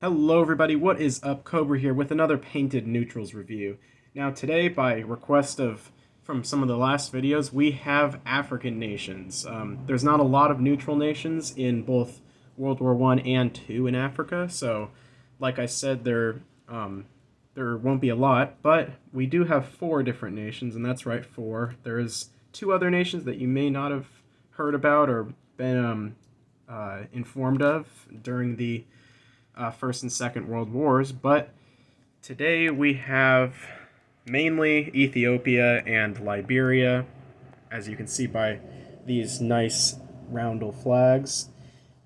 Hello everybody, what is up? Cobra here with another Painted Neutrals review. Now today, by request from some of the last videos, we have African nations. There's not a lot of neutral nations in both World War I and II in Africa, so like I said, there won't be a lot, but we do have four different nations, and that's right, four. There's two other nations that you may not have heard about or been informed of during the First and Second World Wars, but today we have mainly Ethiopia and Liberia, as you can see by these nice roundel flags,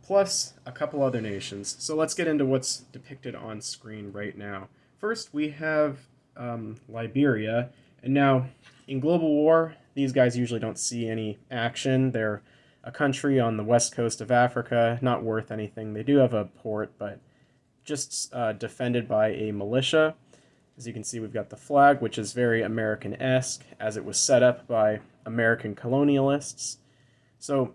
plus a couple other nations. So let's get into what's depicted on screen right now. First, we have Liberia, and now in global war, these guys usually don't see any action. They're a country on the west coast of Africa, not worth anything. They do have a port, but just defended by a militia. As you can see, we've got the flag, which is very American-esque, as it was set up by American colonialists. So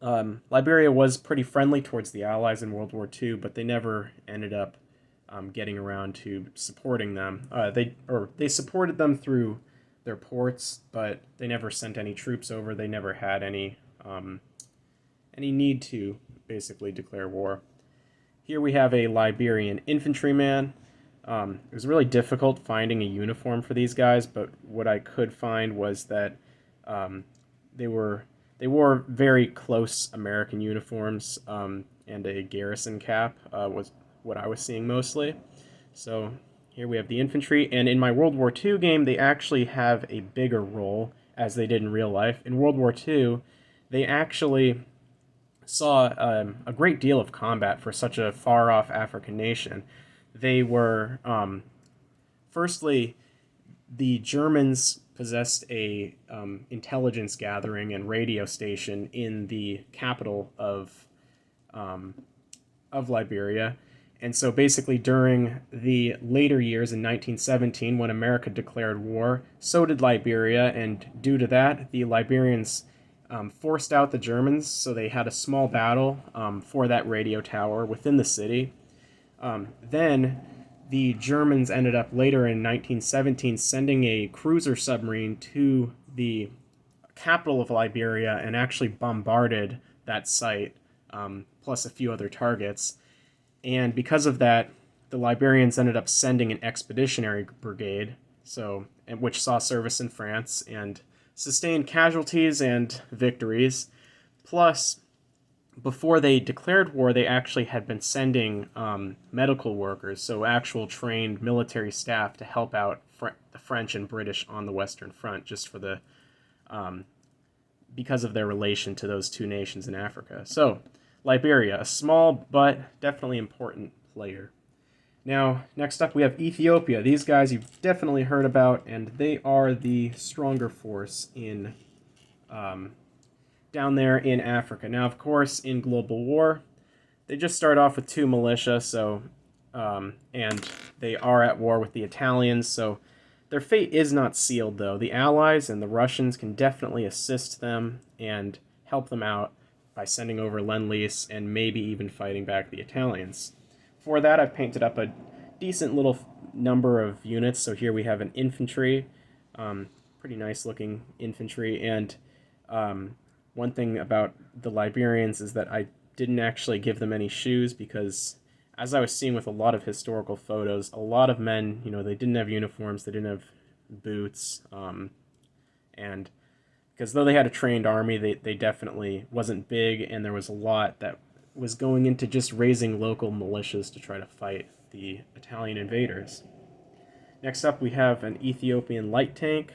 Liberia was pretty friendly towards the Allies in World War II, but they never ended up getting around to supporting them. They supported them through their ports, but they never sent any troops over. They never had any need to basically declare war. Here we have a Liberian infantryman. It was really difficult finding a uniform for these guys, but what I could find was that they wore very close American uniforms, and a garrison cap was what I was seeing mostly. So here we have the infantry, and in my World War II game, they actually have a bigger role, as they did in real life. In World War II, they actually saw a great deal of combat for such a far-off African nation. They were, firstly, the Germans possessed a intelligence gathering and radio station in the capital of Liberia. And so basically during the later years in 1917, when America declared war, so did Liberia, and due to that, the Liberians forced out the Germans, so they had a small battle for that radio tower within the city. Then the Germans ended up later in 1917 sending a cruiser submarine to the capital of Liberia and actually bombarded that site, plus a few other targets. And because of that, the Liberians ended up sending an expeditionary brigade, which saw service in France and sustained casualties and victories. Plus, before they declared war, they actually had been sending medical workers, so actual trained military staff, to help out the French and British on the Western Front, just for the because of their relation to those two nations in Africa. So, Liberia, a small but definitely important player. Now, next up we have Ethiopia. These guys you've definitely heard about, and they are the stronger force in down there in Africa. Now, of course, in global war, they just start off with two militia, and they are at war with the Italians, so their fate is not sealed, though. The Allies and the Russians can definitely assist them and help them out by sending over Lend-Lease and maybe even fighting back the Italians. For that, I've painted up a decent little number of units. So here we have an infantry, pretty nice looking infantry. And one thing about the Liberians is that I didn't actually give them any shoes because, as I was seeing with a lot of historical photos, a lot of men, they didn't have uniforms, they didn't have boots, and because though they had a trained army, they definitely wasn't big, and there was a lot that was going into just raising local militias to try to fight the Italian invaders. Next up, we have an Ethiopian light tank.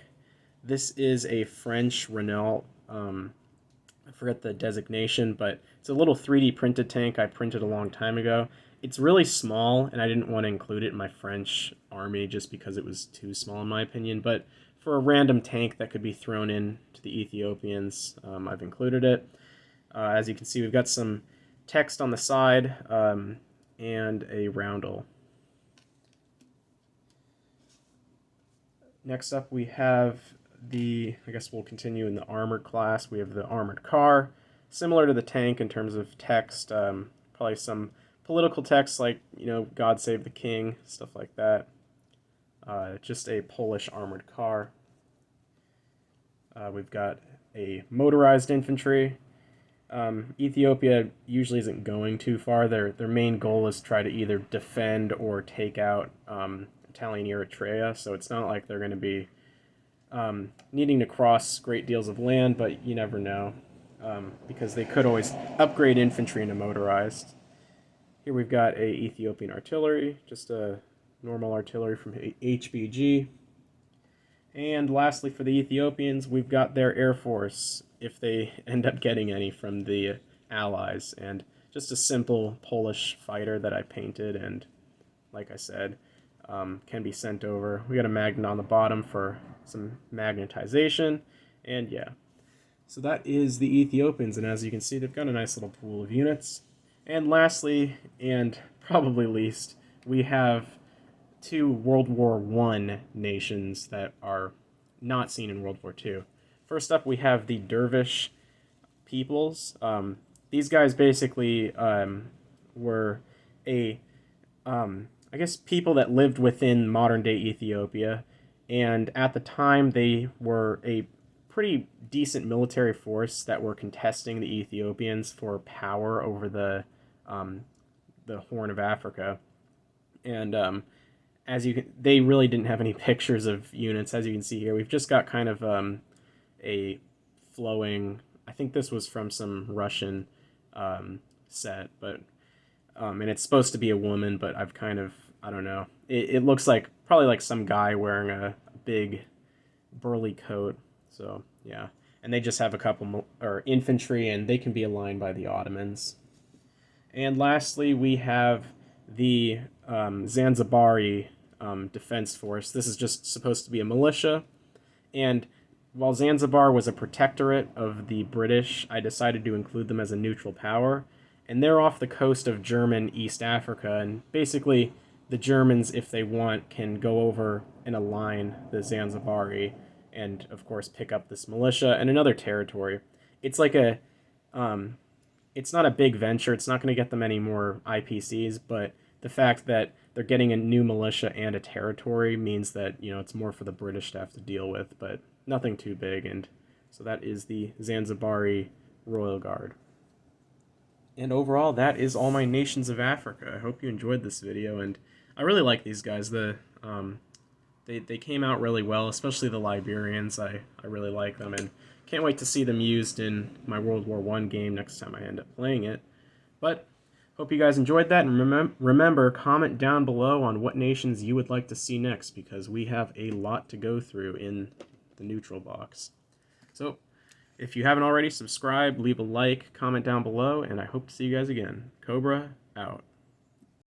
This is a French Renault. I forget the designation, but it's a little 3D printed tank I printed a long time ago. It's really small, and I didn't want to include it in my French army just because it was too small in my opinion, but for a random tank that could be thrown in to the Ethiopians, I've included it. As you can see, we've got some text on the side, and a roundel. Next up, we have I guess we'll continue in the armored class. We have the armored car, similar to the tank in terms of text, probably some political text like, God Save the King, stuff like that. Just a Polish armored car. We've got a motorized infantry. Ethiopia usually isn't going too far. Their main goal is to try to either defend or take out Italian Eritrea, so it's not like they're going to be needing to cross great deals of land, but you never know, because they could always upgrade infantry into motorized. Here we've got a Ethiopian artillery, just a normal artillery from HBG. And lastly, for the Ethiopians, we've got their Air Force, if they end up getting any from the Allies, and just a simple Polish fighter that I painted, and like I said, can be sent over. We got a magnet on the bottom for some magnetization, and yeah. So that is the Ethiopians, and as you can see, they've got a nice little pool of units. And lastly, and probably least, we have two World War I nations that are not seen in World War II. First up, we have the Dervish Peoples. These guys basically were I guess, people that lived within modern-day Ethiopia, and at the time they were a pretty decent military force that were contesting the Ethiopians for power over the Horn of Africa. And they really didn't have any pictures of units, as you can see here. We've just got kind of a flowing, I think this was from some Russian set, but and it's supposed to be a woman, but I've kind of, I don't know. It looks like probably like some guy wearing a big burly coat. So yeah, and they just have a couple infantry, and they can be aligned by the Ottomans. And lastly, we have the Zanzibari Defense Force. This is just supposed to be a militia, and while Zanzibar was a protectorate of the British, I decided to include them as a neutral power, and they're off the coast of German East Africa, and basically the Germans, if they want, can go over and align the Zanzibari and, of course, pick up this militia and another territory. It's like it's not a big venture. It's not going to get them any more IPCs, but the fact that they're getting a new militia and a territory means that, it's more for the British to have to deal with, but nothing too big. And so that is the Zanzibari Royal Guard. And overall, that is all my nations of Africa. I hope you enjoyed this video, and I really like these guys. They came out really well, especially the Liberians. I really like them, and can't wait to see them used in my World War I game next time I end up playing it. But hope you guys enjoyed that, and remember, comment down below on what nations you would like to see next, because we have a lot to go through in the neutral box. So, if you haven't already, subscribe, leave a like, comment down below, and I hope to see you guys again. Cobra, out.